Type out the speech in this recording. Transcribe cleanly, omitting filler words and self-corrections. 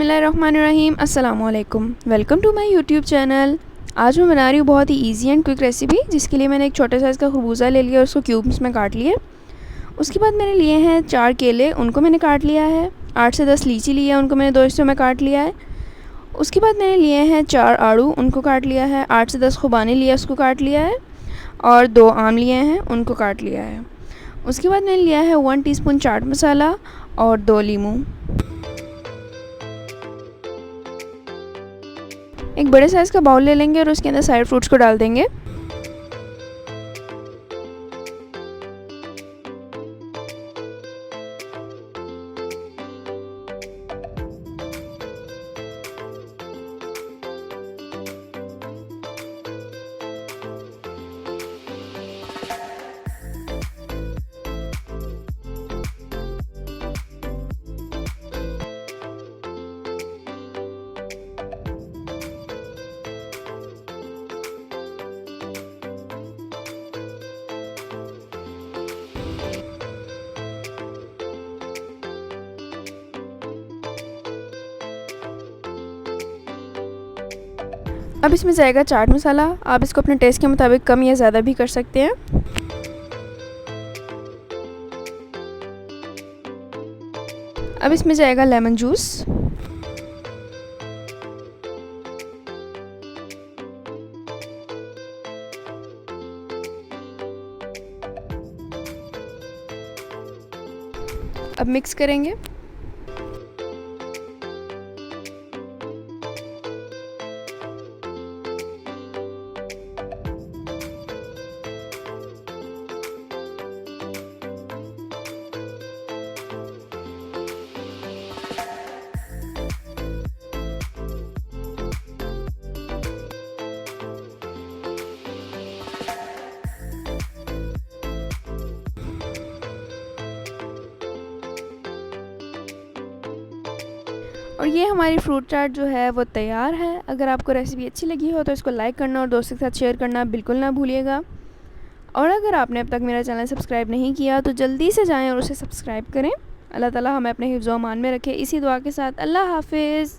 बिस्मिल्लाहिर्रहमानिर्रहीम अस्सलामुअलैकुम। Welcome to my YouTube channel. आज मैं बना रही हूँ बहुत ही इजी एंड क्विक रेसिपी, जिसके लिए मैंने एक छोटे साइज़ का खरबूजा ले लिया और उसको क्यूब्स में काट लिए। उसके बाद मैंने लिए हैं 4 केले, उनको मैंने काट लिया है। 8 से 10 लीची लिए हैं, उनको मैंने 2 हिस्सों में काट लिया है। उसके बाद मैंने लिए हैं 4 आड़ू, उनको काट लिया है। 8 से 10 खुबानी लिया, उसको काट लिया है। और 2 आम लिए हैं, उनको काट लिया है। उसके बाद मैंने लिया है 1 टीस्पून चाट मसाला और 2 लीमू। एक बड़े साइज़ का बाउल ले लेंगे और उसके अंदर सारे फ्रूट्स को डाल देंगे। अब इसमें जाएगा चाट मसाला। आप इसको अपने टेस्ट के मुताबिक कम या ज़्यादा भी कर सकते हैं। अब इसमें जाएगा लेमन जूस। अब मिक्स करेंगे। और ये हमारी फ्रूट चाट जो है वो तैयार है। अगर आपको रेसिपी अच्छी लगी हो तो इसको लाइक करना और दोस्तों के साथ शेयर करना बिल्कुल ना भूलिएगा। और अगर आपने अब तक मेरा चैनल सब्सक्राइब नहीं किया तो जल्दी से जाएं और उसे सब्सक्राइब करें। अल्लाह ताला हमें अपने हिफ्ज़-ओ-अमान में रखे। इसी दुआ के साथ अल्लाह हाफ़िज़।